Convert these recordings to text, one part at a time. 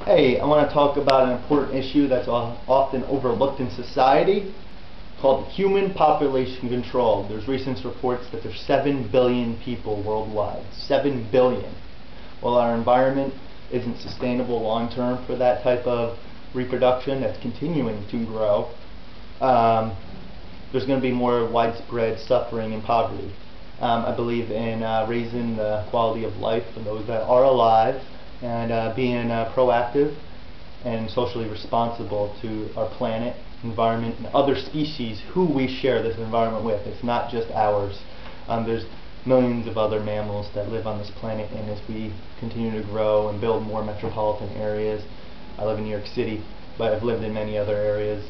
Hey, I want to talk about an important issue that's often overlooked in society called human population control. There's recent reports that there's 7 billion people worldwide. 7 billion. Well, our environment isn't sustainable long term for that type of reproduction that's continuing to grow. There's going to be more widespread suffering and poverty. I believe in raising the quality of life for those that are alive and being proactive and socially responsible to our planet, environment, and other species who we share this environment with. It's not just ours. There's millions of other mammals that live on this planet, and as we continue to grow and build more metropolitan areas, I live in New York City, but I've lived in many other areas,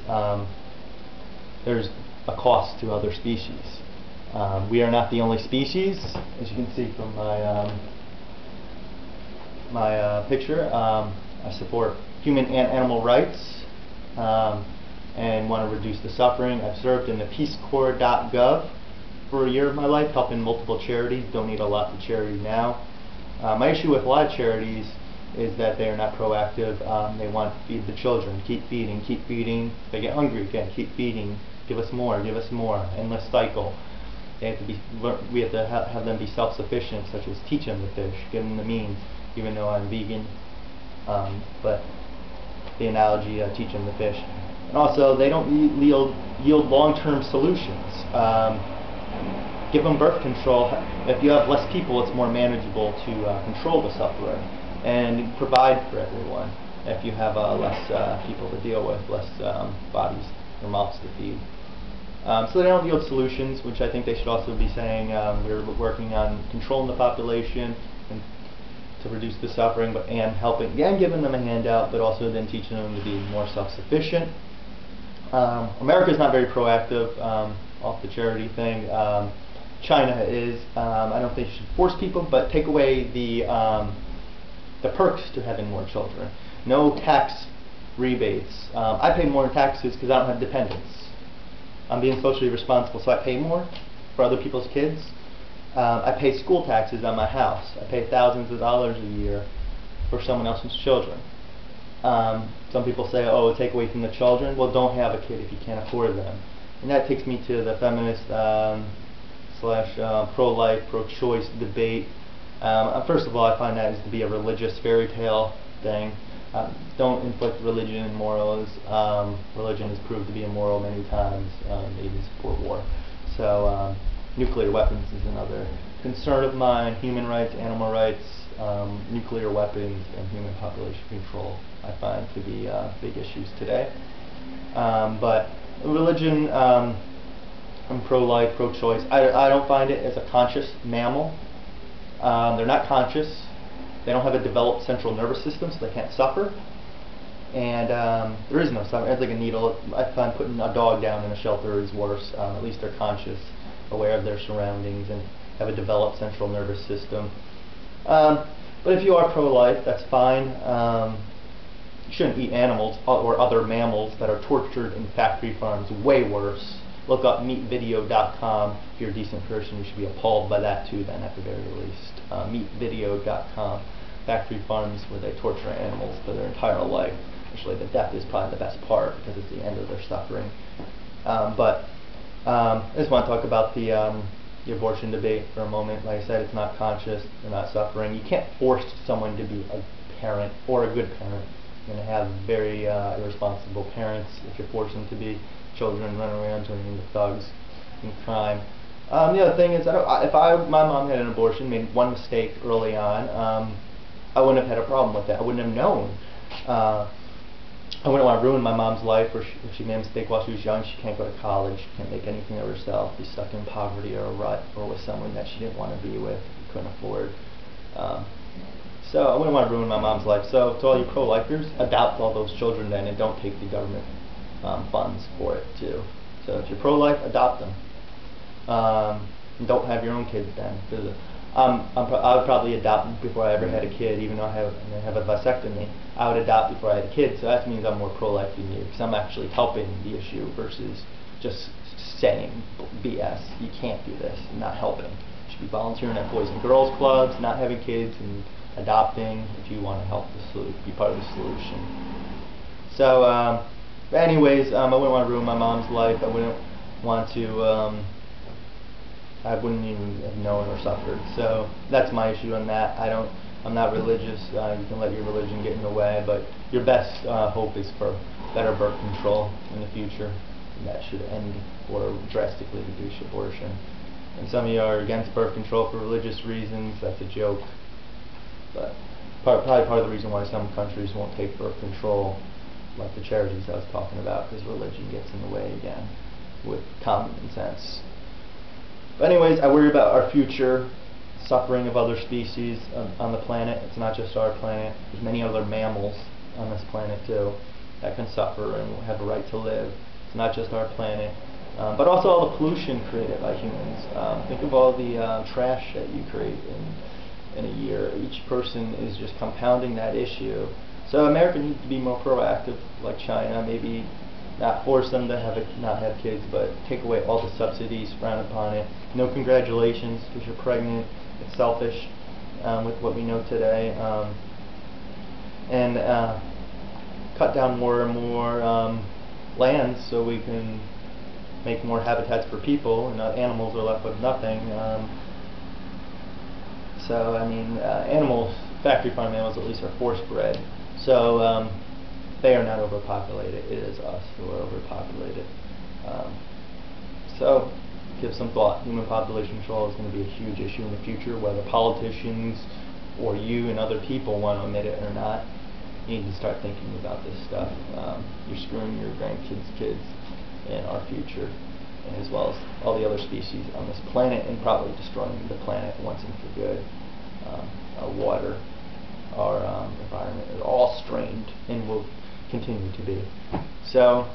there's a cost to other species. We are not the only species, as you can see from my picture. I support human and animal rights and want to reduce the suffering. I've served in the peacecorps.gov for a year of my life, helping multiple charities. Donate a lot to charity now. My issue with a lot of charities is that they are not proactive. They want to feed the children, keep feeding, keep feeding. They get hungry again, keep feeding, give us more, endless cycle. They have to be, we have to have them be self-sufficient, such as teach them to fish, give them the means, even though I'm vegan, but the analogy, teach them to fish. And also, they don't yield long-term solutions. Give them birth control. If you have less people, it's more manageable to control the suffering and provide for everyone. If you have less people to deal with, less bodies or mouths to feed. So they don't yield solutions, which I think they should also be saying we're working on controlling the population and to reduce the suffering, and helping and giving them a handout, but also then teaching them to be more self-sufficient. America is not very proactive off the charity thing. China is. I don't think you should force people, but take away the perks to having more children. No tax rebates. I pay more in taxes because I don't have dependents. I'm being socially responsible, so I pay more for other people's kids. I pay school taxes on my house. I pay thousands of dollars a year for someone else's children. Some people say, oh, take away from the children. Well, don't have a kid if you can't afford them. And that takes me to the feminist slash pro-life, pro-choice debate. First of all, I find that is to be a religious fairy tale thing. Don't inflict religion and morals. Religion has proved to be immoral many times, even support war. So nuclear weapons is another concern of mine. Human rights, animal rights, nuclear weapons, and human population control I find to be big issues today. But religion, I'm pro-life, pro-choice. I don't find it as a conscious mammal. They're not conscious. They don't have a developed central nervous system, so they can't suffer. And there is no suffering. It's like a needle. I find putting a dog down in a shelter is worse. At least they're conscious, aware of their surroundings, and have a developed central nervous system. But if you are pro-life, that's fine. You shouldn't eat animals or other mammals that are tortured in factory farms. Way worse. Look up meatvideo.com. If you're a decent person, you should be appalled by that too, then at the very least. Meatvideo.com. Factory farms where they torture animals for their entire life. Actually, the death is probably the best part because it's the end of their suffering. I just want to talk about the abortion debate for a moment. Like I said, it's not conscious, they're not suffering. You can't force someone to be a parent or a good parent. You're going to have very irresponsible parents if you're forcing them to be. Children running around turning into thugs and crime. The other thing is, if my mom had an abortion, made one mistake early on, I wouldn't have had a problem with that. I wouldn't have known. I wouldn't want to ruin my mom's life, or if she made a mistake while she was young. She can't go to college, she can't make anything of herself, be stuck in poverty or a rut, or with someone that she didn't want to be with, couldn't afford. So I wouldn't want to ruin my mom's life. So to all you pro-lifers, adopt all those children then, and don't take the government funds for it too. So if you're pro-life, adopt them. And don't have your own kids then. I would probably adopt before I ever had a kid, even though I have a vasectomy. I would adopt before I had a kid, so that means I'm more pro-life than you, because I'm actually helping the issue versus just saying BS. You can't do this, not helping. You should be volunteering at Boys and Girls Clubs, not having kids, and adopting if you want to help be part of the solution. So, anyways, I wouldn't want to ruin my mom's life. I wouldn't want to. I wouldn't even have known or suffered. So that's my issue on that. I'm not religious. You can let your religion get in the way, but your best hope is for better birth control in the future. And that should end or drastically reduce abortion. And some of you are against birth control for religious reasons. That's a joke. But probably part of the reason why some countries won't take birth control, like the charities I was talking about, because religion gets in the way again with common sense. But anyways, I worry about our future, suffering of other species on the planet. It's not just our planet. There's many other mammals on this planet too that can suffer and have a right to live. It's not just our planet. But also all the pollution created by humans. Think of all the trash that you create in a year. Each person is just compounding that issue. So America needs to be more proactive, like China. Maybe not force them to not have kids, but take away all the subsidies, frown upon it. No congratulations because you're pregnant. It's selfish with what we know today. And cut down more and more lands so we can make more habitats for people, and animals are left with nothing. So I mean, animals, factory farm animals at least, are force bred. So they are not overpopulated. It is us who are overpopulated. So give some thought. Human population control is going to be a huge issue in the future, whether politicians or you and other people want to admit it or not. You need to start thinking about this stuff. You're screwing your grandkids' kids and our future, and as well as all the other species on this planet, and probably destroying the planet once and for good. Our water, our environment is all strained and will continue to be. So